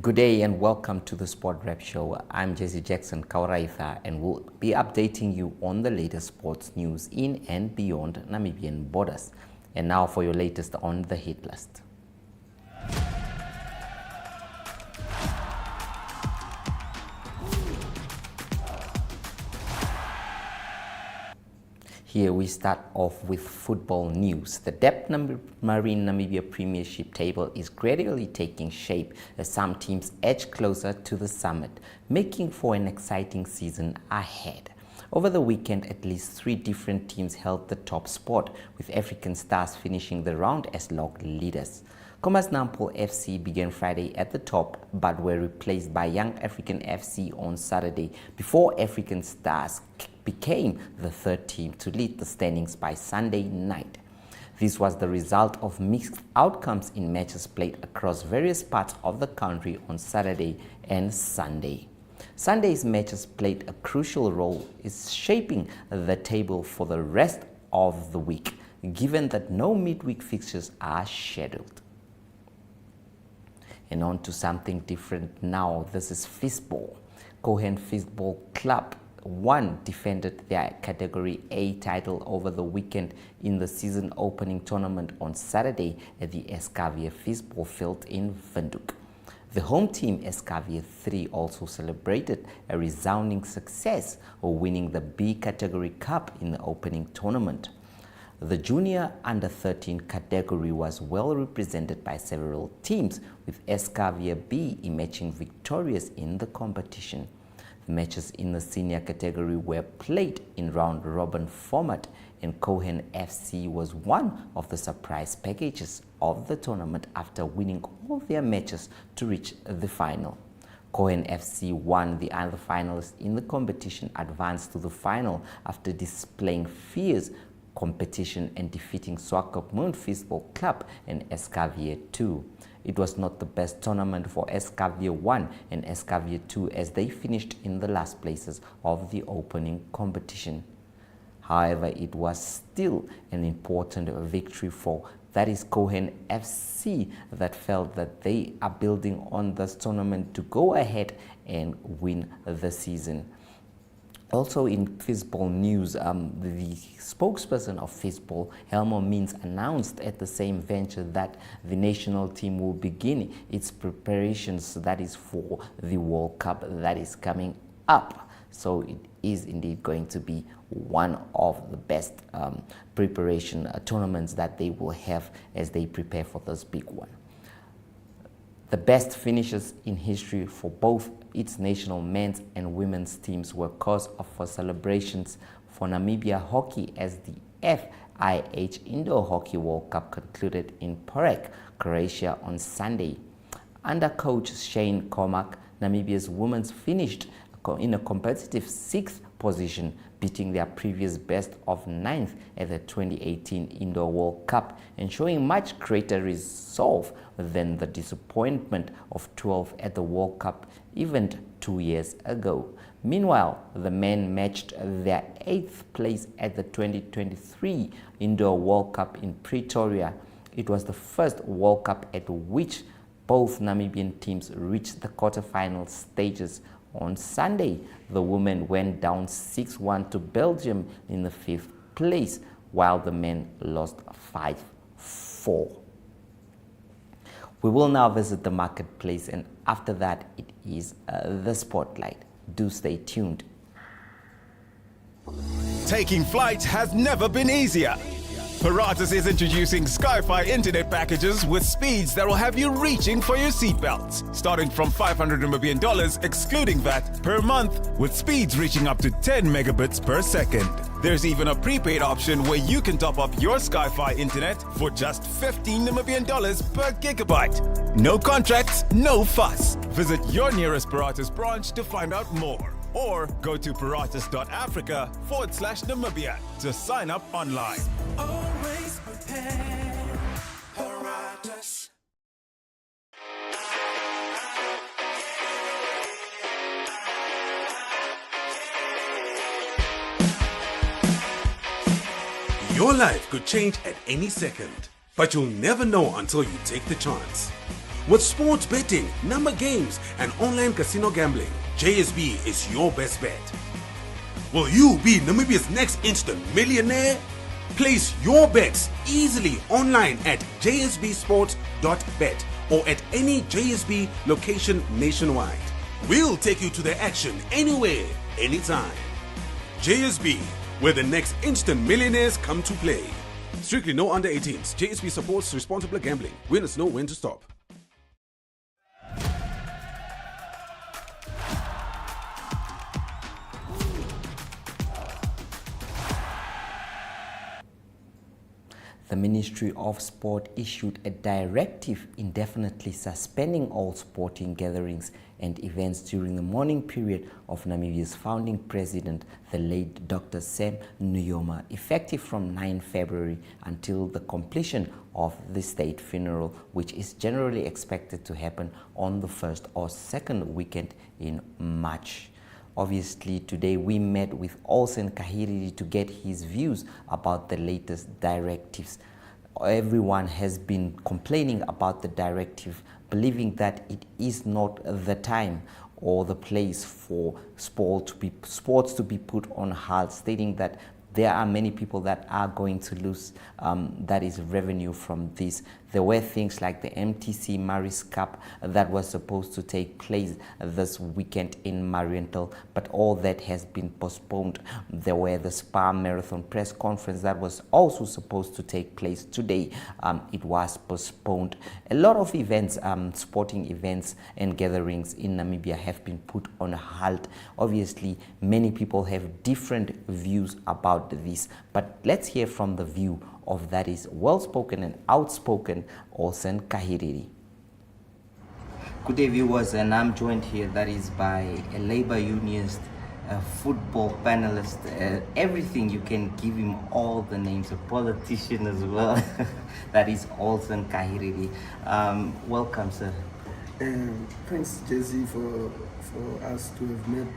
Good day and welcome to the Sport Rep Show. I'm Jesse Jackson Kauraitha and we'll be updating you on the latest sports news in and beyond Namibian borders. And now for your latest on the hit list. Here we start off with football news. The Depth Marine Namibia Premiership table is gradually taking shape as some teams edge closer to the summit, making for an exciting season ahead. Over the weekend, at least 3 different teams held the top spot, with African Stars finishing the round as log leaders. Commerce Nampol FC began Friday at the top but were replaced by Young African FC on Saturday before African Stars became the 3rd team to lead the standings by Sunday night. This was the result of mixed outcomes in matches played across various parts of the country on Saturday and Sunday. Sunday's matches played a crucial role in shaping the table for the rest of the week, given that no midweek fixtures are scheduled. And on to something different now. This is Fistball. Cohen Fistball Club 1 defended their Category A title over the weekend in the season opening tournament on Saturday at the Escavia Fistball Field in Windhoek. The home team, Escavia 3, also celebrated a resounding success of winning the B Category Cup in the opening tournament. The junior under-13 category was well represented by several teams, with Escavia B emerging victorious in the competition. The matches in the senior category were played in round-robin format, and Cohen FC was one of the surprise packages of the tournament after winning all their matches to reach the final. Cohen FC won. The other finalists in the competition advanced to the final after displaying fierce competition and defeating Swakopmund Fistball Club and Escavia 2. It was not the best tournament for Escavia 1 and Escavia 2 as they finished in the last places of the opening competition. However, it was still an important victory for Cohen FC that felt that they are building on this tournament to go ahead and win the season. Also in Fistball news, the spokesperson of Fistball, Helmo Means, announced at the same venture that the national team will begin its preparations, that is for the World Cup that is coming up. So it is indeed going to be one of the best preparation tournaments that they will have as they prepare for this big one. The best finishes in history for both its national men's and women's teams were cause for celebrations for Namibia hockey as the FIH Indoor Hockey World Cup concluded in Porek, Croatia on Sunday. Under coach Shane Cormack, Namibia's women finished in a competitive 6th position, beating their previous best of 9th at the 2018 Indoor World Cup and showing much greater resolve than the disappointment of 12th at the World Cup event 2 years ago. Meanwhile, the men matched their 8th place at the 2023 Indoor World Cup in Pretoria. It was the first World Cup at which both Namibian teams reached the quarterfinal stages. On Sunday, the women went down 6-1 to Belgium in the 5th place, while the men lost 5-4. We will now visit the marketplace, and after that, it is the spotlight. Do stay tuned. Taking flight has never been easier. Paratus is introducing Sky-Fi internet packages with speeds that will have you reaching for your seatbelts, starting from $500 Namibian excluding VAT per month, with speeds reaching up to 10 megabits per second. There's even a prepaid option where you can top up your Sky-Fi internet for just $15 Namibian per gigabyte. No contracts, no fuss. Visit your nearest Paratus branch to find out more, or go to paratus.africa/Namibia to sign up online. Always prepared, Paratus. Your life could change at any second, but you'll never know until you take the chance. With sports betting, number games, and online casino gambling, JSB is your best bet. Will you be Namibia's next instant millionaire? Place your bets easily online at jsbsports.bet or at any JSB location nationwide. We'll take you to the action anywhere, anytime. JSB, where the next instant millionaires come to play. Strictly no under 18s. JSB supports responsible gambling. Winners know when to stop. The Ministry of Sport issued a directive indefinitely suspending all sporting gatherings and events during the mourning period of Namibia's founding president, the late Dr. Sam Nujoma, effective from 9 February until the completion of the state funeral, which is generally expected to happen on the first or second weekend in March. Obviously, today we met with Olsen Kahiriri to get his views about the latest directives. Everyone has been complaining about the directive, believing that it is not the time or the place for sports to be put on hold, stating that there are many people that are going to lose that is revenue from this. There were things like the MTC Maris Cup that was supposed to take place this weekend in Marienthal, but all that has been postponed. There were the Spa Marathon press conference that was also supposed to take place today. It was postponed. A lot of events, sporting events and gatherings in Namibia have been put on hold. Obviously, many people have different views about this, but let's hear from the view of that is well-spoken and outspoken Olsen Kahiriri. Good day, viewers, and I'm joined here that is by a labor unionist, a football panelist, everything. You can give him all the names, a politician as well. That is Olsen Kahiriri. Welcome, sir. Thanks, Jesse, for us to have met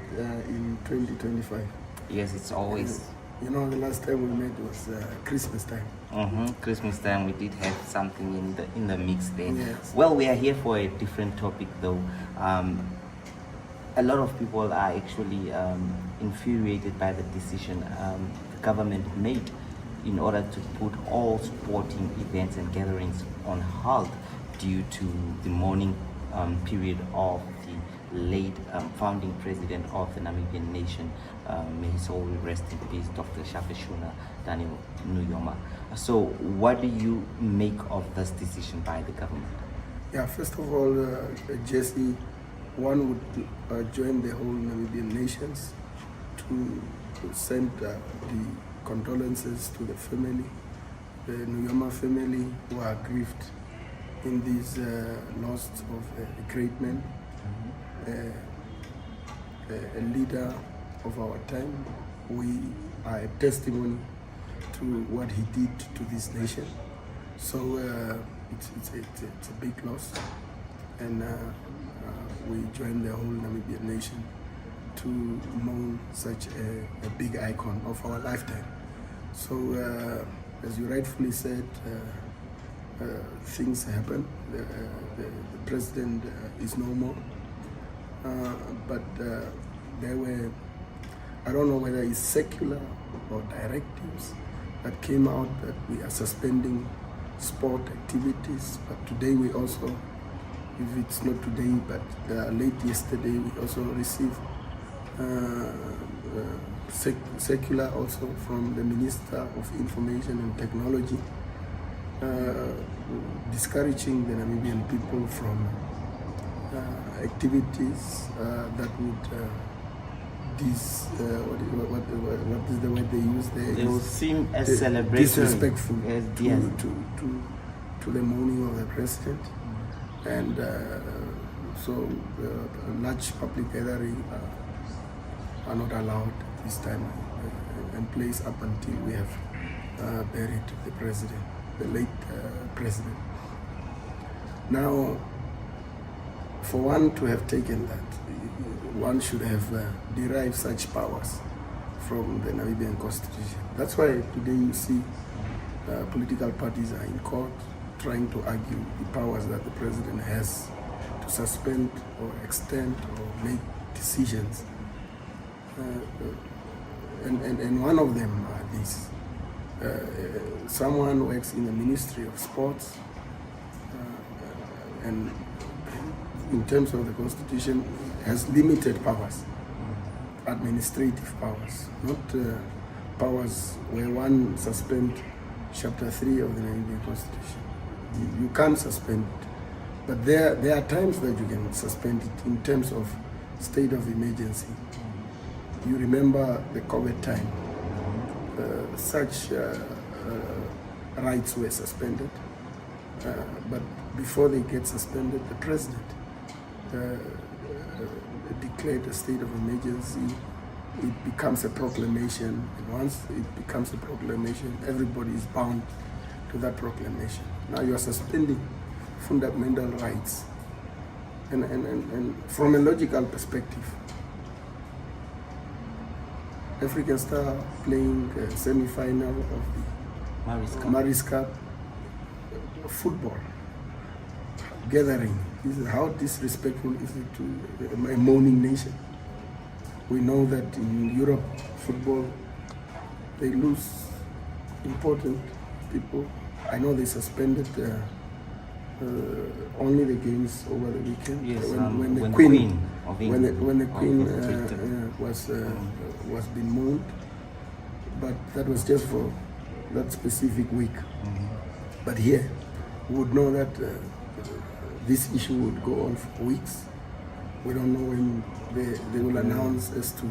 in 2025. Yes, it's always. You know, the last time we met was Christmas time. Christmas time, we did have something in the mix there. Yes. Well, we are here for a different topic, though. A lot of people are actually infuriated by the decision the government made in order to put all sporting events and gatherings on hold due to the mourning period of the late founding president of the Namibian nation. May his soul rest in peace, Dr. Shafeshuna Daniel Nujoma. So what do you make of this decision by the government? Yeah, first of all, Jesse, one would join the whole Namibian nations to send the condolences to the family, the Nujoma family, who are grieved in this loss of a great man, a leader of our time. We are a testimony to what he did to this nation. So it's a big loss, and we join the whole Namibian nation to mourn such a big icon of our lifetime. So as you rightfully said, things happen. The president is no more, but there were, I don't know whether it's secular or directives that came out that we are suspending sport activities. But today we also, if it's not today, but late yesterday, we also received secular also from the Minister of Information and Technology, discouraging the Namibian people from activities that would what is the word they use there? They will seem as celebratory, disrespectful yes, to the mourning of the president, and so large public gatherings are not allowed this time and place up until we have buried the president, the late president. Now, for one to have taken that, one should have derived such powers from the Namibian constitution. That's why today you see political parties are in court, trying to argue the powers that the president has to suspend or extend or make decisions. And one of them are these. Someone works in the Ministry of Sports, and in terms of the Constitution, has limited powers, administrative powers, not powers where one suspend Chapter 3 of the Namibian Constitution. You can't suspend it. But there are times that you can suspend it in terms of state of emergency. You remember the COVID time. Such rights were suspended. But before they get suspended, the president declared a state of emergency. It becomes a proclamation, and once it becomes a proclamation, everybody is bound to that proclamation. Now you are suspending fundamental rights. And from a logical perspective, African Star playing a semi-final of the Maris Cup football gathering. How disrespectful is it to a mourning nation? We know that in Europe, football, they lose important people. I know they suspended only the games over the weekend. Yes, when the Queen of England when the Queen was being mourned, but that was just for that specific week. But here, we would know that this issue would go on for weeks. We don't know when they will announce as to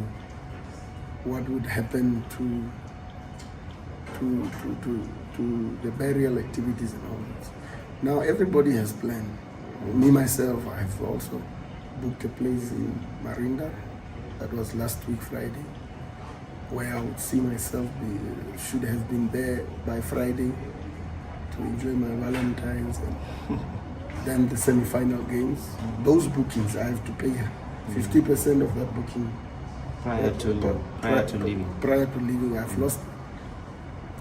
what would happen to the burial activities and all that. Now everybody has planned. Me myself, I have also booked a place in Marinda. That was last week Friday, where I would see myself should have been there by Friday to enjoy my Valentine's and then the semi-final games. Those bookings I have to pay 50% of that booking prior to leaving. I've lost.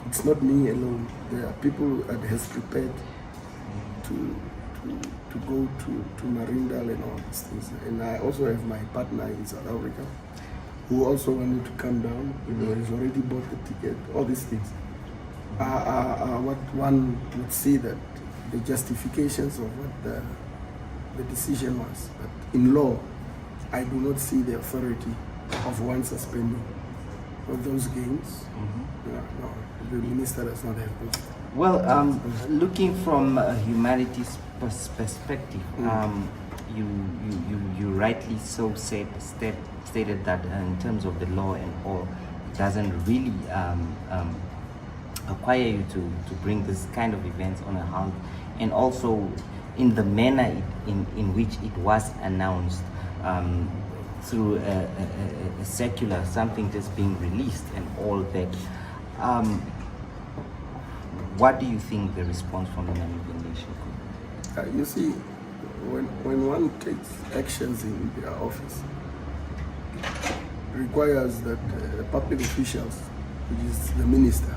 It's not me alone. There are people that has prepared to go to Marindal and all these things. And I also have my partner in South Africa who also wanted to come down. He's already bought the ticket. All these things are what one would see that the justifications of what the decision was. But in law, I do not see the authority of one suspending of those games. No, the minister does not have those. Well, looking from a humanities perspective, you rightly so stated that in terms of the law and all, it doesn't really require you to bring this kind of events on a halt, and also in the manner in which it was announced, through a circular, something just being released and all that. What do you think the response from the Namibian nation could be? You see, when one takes actions in their office, it requires that public officials, which is the minister,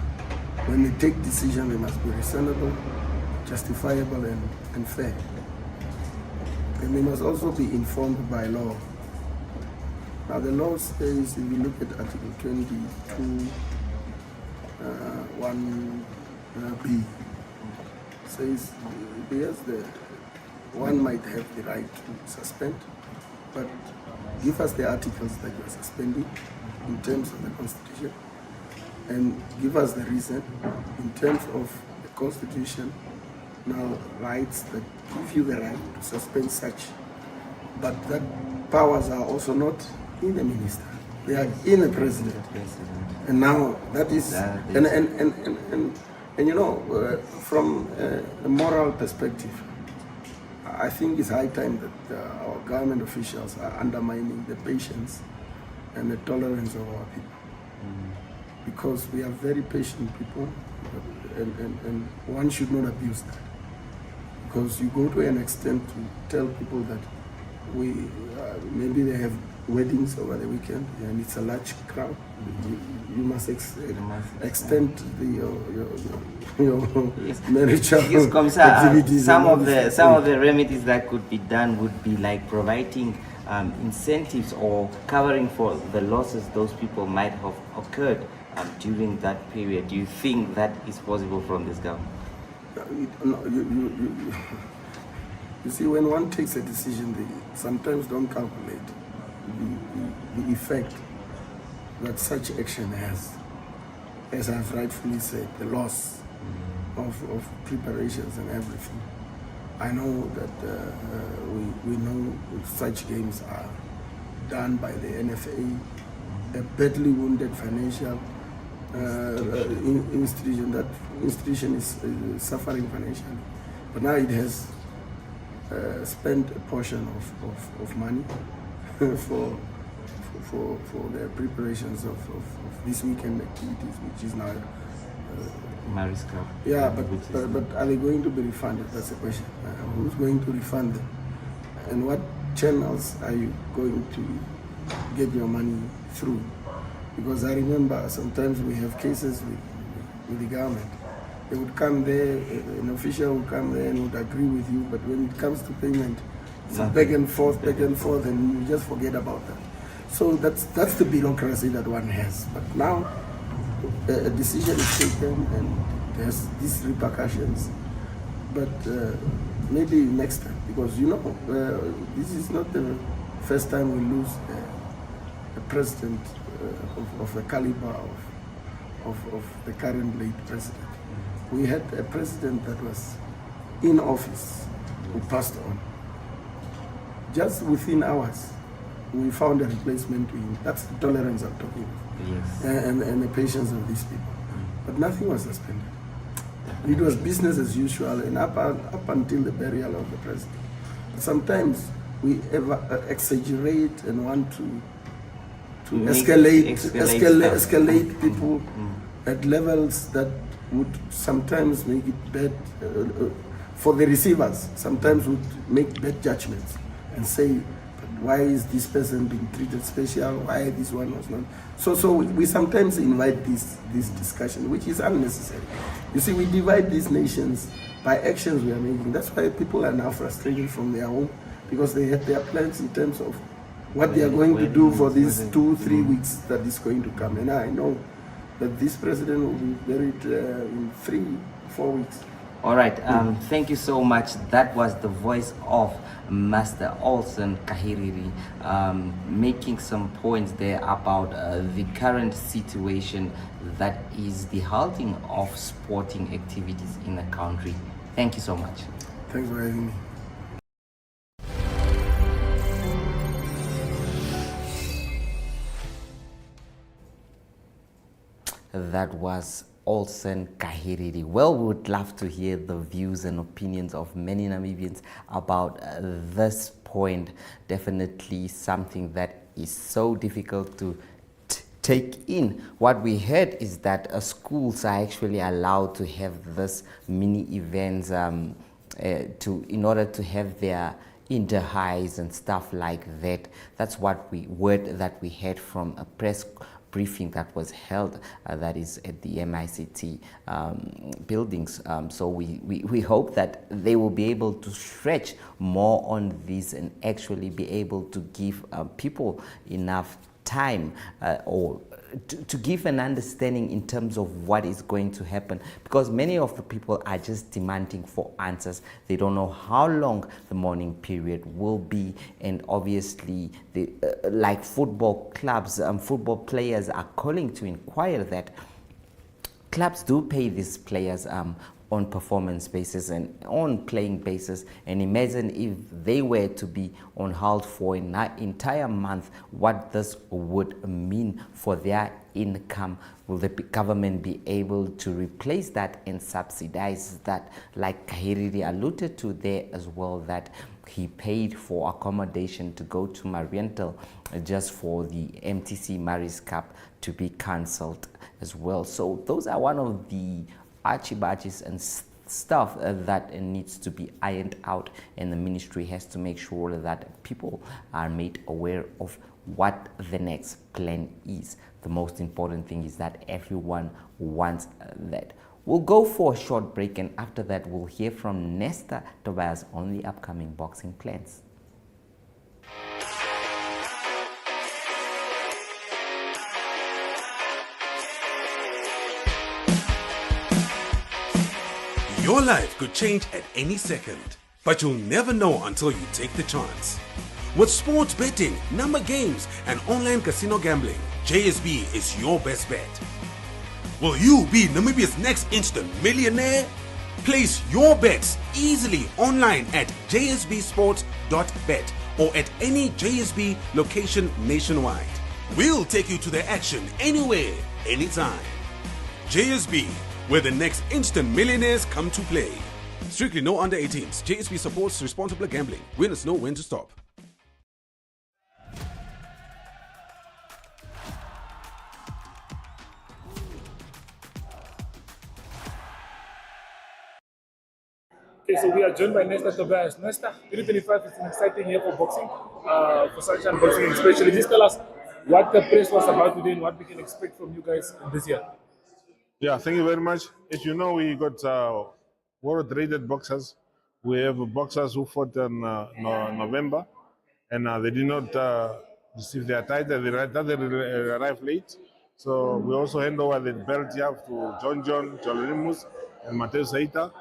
when they take decisions, they must be reasonable, justifiable, and fair. And they must also be informed by law. Now the law says, if you look at Article 22, 1b, says yes, one might have the right to suspend, but give us the articles that you are suspending in terms of the Constitution, and give us the reason in terms of the Constitution. Now, rights that give you the right to suspend such, but that powers are also not in the minister; they are in the president. And now that is, and you know, from a moral perspective, I think it's high time that our government officials are undermining the patience and the tolerance of our people. Because we are very patient people, and one should not abuse that. Because you go to an extent to tell people that maybe they have weddings over the weekend and it's a large crowd. You must extend your marital Yes, Commissar, activities. some of the remedies that could be done would be like providing incentives or covering for the losses those people might have occurred during that period. Do you think that is possible from this government? No, you see, when one takes a decision, they sometimes don't calculate the effect that such action has. As I've rightfully said, the loss of preparations and everything. I know that we know such games are done by the NFA, a badly wounded financial institution. That institution is suffering financially, but now it has spent a portion of money for the preparations of this weekend activities, which is now Maris Cup. yeah, but are they going to be refunded? That's the question. Who's going to refund them? And what channels are you going to get your money through? Because I remember sometimes we have cases with the government. They would come there, an official would come there and would agree with you, but when it comes to payment, it's back and forth, and you just forget about that. So that's the bureaucracy that one has. But now a decision is taken and there's these repercussions. But maybe next time, because this is not the first time we lose a president of the caliber of the current late president. We had a president that was in office who passed on. Just within hours, we found a replacement to him. That's the tolerance I'm talking about. Yes. And the patience of these people. But nothing was suspended. It was business as usual, and up until the burial of the president. Sometimes we exaggerate and want to escalate people at levels that would sometimes make it bad for the receivers. Sometimes would make bad judgments and say, why is this person being treated special? Why this one was not? So we sometimes invite this discussion, which is unnecessary. You see, we divide these nations by actions we are making. That's why people are now frustrated from their home, because they have their plans in terms of what they are going to do for these 2-3 weeks that is going to come. And I know that this president will be buried in 3-4 weeks. All right, thank you so much. That was the voice of Master Olsen Kahiriri, making some points there about the current situation that is the halting of sporting activities in the country. Thank you so much. Thanks for having me. That was Olsen Kahiriri. Well, we would love to hear the views and opinions of many Namibians about this point. Definitely something that is so difficult to take in. What we heard is that schools are actually allowed to have this mini events in order to have their inter-highs and stuff like that. That's what word that we had from a press briefing that was held, that is at the MICT buildings. So we hope that they will be able to stretch more on this and actually be able to give people enough time or to give an understanding in terms of what is going to happen, because many of the people are just demanding for answers. They don't know how long the mourning period will be, and obviously like football clubs, football players are calling to inquire that clubs do pay these players on performance basis and on playing basis, and imagine if they were to be on hold for an entire month, what this would mean for their income. Will the government be able to replace that and subsidize that, like Kahiriri alluded to there as well, that he paid for accommodation to go to Mariental just for the MTC Maris Cup to be cancelled as well. So those are one of the archibadges and stuff that needs to be ironed out, and the ministry has to make sure that people are made aware of what the next plan is. The most important thing is that everyone wants that. We'll go for a short break, and after that we'll hear from Nesta Tobias on the upcoming boxing plans. Your life could change at any second, but you'll never know until you take the chance. With sports betting, number games, and online casino gambling, JSB is your best bet. Will you be Namibia's next instant millionaire? Place your bets easily online at jsbsports.bet or at any JSB location nationwide. We'll take you to the action anywhere, anytime. JSB, where the next instant millionaires come to play. Strictly no under 18s. JSB supports responsible gambling. Winners know when to stop. Okay, so we are joined by Nesta Tobias. Nesta, 2025 is an exciting year for boxing, for Sunshine Boxing especially. Just tell us what the press was about today and what we can expect from you guys this year. Yeah, thank you very much. As you know, we got world-rated boxers. We have boxers who fought in November, and they did not receive their title. They arrived late. So we also hand over the belt here to John Jolonimus, and Mateo Saita.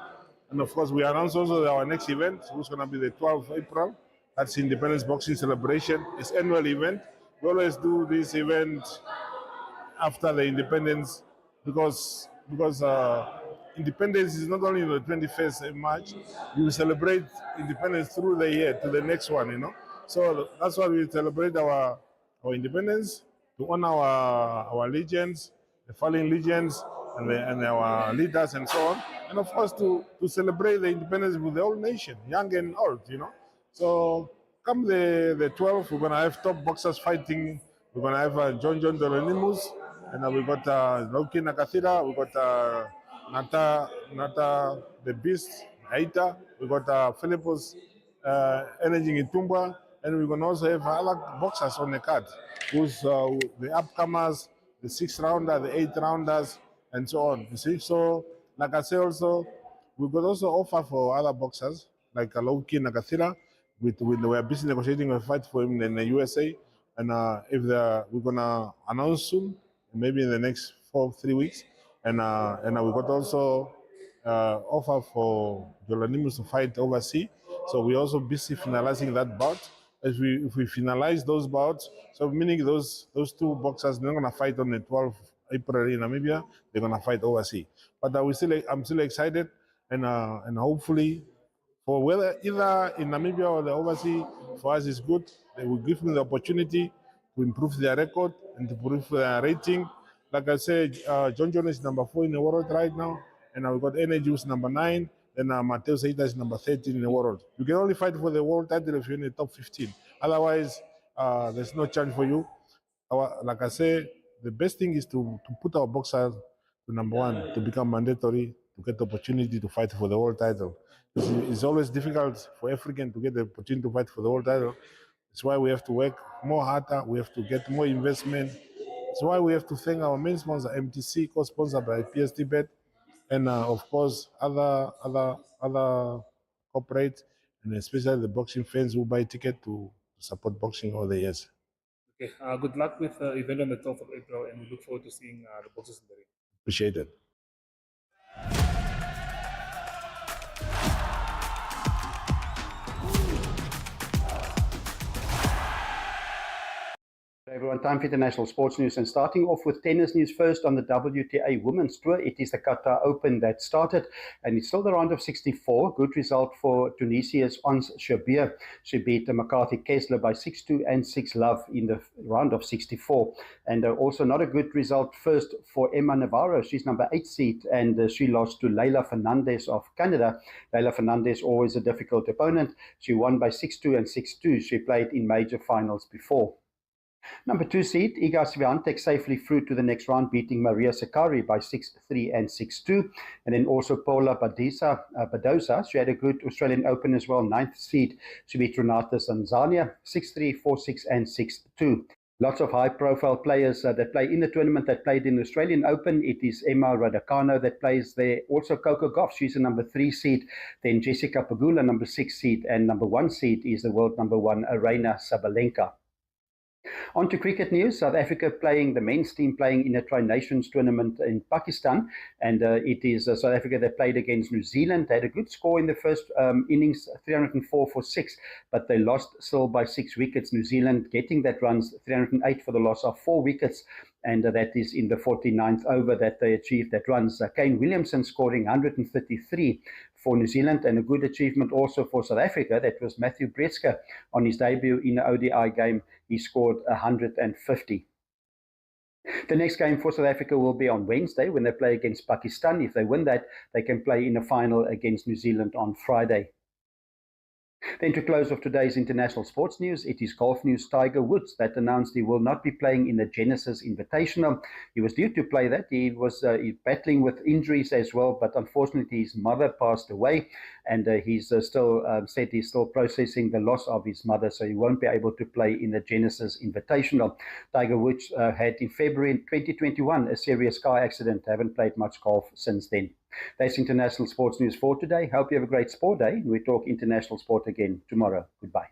And of course, we announced also our next event, which is going to be the 12th of April. That's Independence Boxing Celebration. It's an annual event. We always do this event after the independence because independence is not only on the 21st of March. We celebrate independence through the year to the next one, you know. So that's why we celebrate our independence, to honor our legends, the fallen legends, and our leaders and so on, and of course to celebrate the independence with the whole nation, young and old, you know. So come the 12th, we're gonna have top boxers fighting. We're gonna have John Dolonimus, and we got Loki Nakathira, we got Nata the Beast, Aita, we got Philippus Energy in Tumba, and we're gonna also have other boxers on the card, who's the upcomers, the 6th rounder, the 8th rounders, and so on. You see, so like I say, also we could also offer for other boxers like Loki Nakathira. We are busy negotiating a fight for him in the USA, and if we're gonna announce soon, maybe in the next 3 weeks, and we got also offer for Jolanimus to fight overseas. So we're also busy finalizing that bout. If we finalize those bouts, so meaning those two boxers, they're gonna fight on the 12th April in Namibia. They're gonna fight overseas. But I'm still excited, and hopefully, for whether either in Namibia or the overseas, for us is good. They will give me the opportunity to improve their record and to improve their rating. Like I said, John is number 4 in the world right now, and we've got Energy who's number 9, then Mateo Seita is number 13 in the world. You can only fight for the world title if you're in the top 15. Otherwise, there's no chance for you. Like I say, the best thing is to put our boxers to number 1, to become mandatory, to get the opportunity to fight for the world title. It's always difficult for African to get the opportunity to fight for the world title. That's why we have to work more harder. We have to get more investment. That's why we have to thank our main sponsor, MTC, co-sponsored by PST Bet, and of course other corporate, and especially the boxing fans who buy ticket to support boxing all the years. Okay, good luck with the event on the 12th of April, and we look forward to seeing the boxers in the ring. Appreciate it. Everyone, time for international sports news, and starting off with tennis news first on the WTA Women's Tour. It is the Qatar Open that started, and it's still the round of 64. Good result for Tunisia's Ons Jabeur. She beat McCarthy Kessler by 6-2 and 6-love in the round of 64. And also not a good result first for Emma Navarro. She's number 8 seed, and she lost to Leila Fernandez of Canada. Leila Fernandez, always a difficult opponent. She won by 6-2 and 6-2. She played in major finals before. Number 2 seed, Iga Swiatek safely through to the next round, beating Maria Sakkari by 6-3 and 6-2. And then also Paula Badosa, she had a good Australian Open as well, 9th seed. She beat Renata Zanzania 6-3, 4-6 and 6-2. Lots of high-profile players that play in the tournament that played in the Australian Open. It is Emma Raducanu that plays there. Also Coco Gauff, she's a number 3 seed. Then Jessica Pegula, number 6 seed. And number 1 seed is the world number 1, Aryna Sabalenka. On to cricket news. South Africa playing, the men's team playing in a Tri-Nations tournament in Pakistan. And it is South Africa that played against New Zealand. They had a good score in the first innings, 304 for 6, but they lost still by 6 wickets. New Zealand getting that runs, 308 for the loss of 4 wickets. And that is in the 49th over that they achieved that runs. Kane Williamson scoring 133 for New Zealand, and a good achievement also for South Africa. That was Matthew Bretzker on his debut in the ODI game. He scored 150. The next game for South Africa will be on Wednesday when they play against Pakistan. If they win that, they can play in a final against New Zealand on Friday. Then to close off today's international sports news, it is golf news. Tiger Woods that announced he will not be playing in the Genesis Invitational. He was due to play that. He was battling with injuries as well, but unfortunately his mother passed away, and he's still said he's still processing the loss of his mother, so he won't be able to play in the Genesis Invitational. Tiger Woods had in February 2021 a serious car accident. Haven't played much golf since then. That's international sports news for today. Hope you have a great sport day. We talk international sport again tomorrow. Goodbye.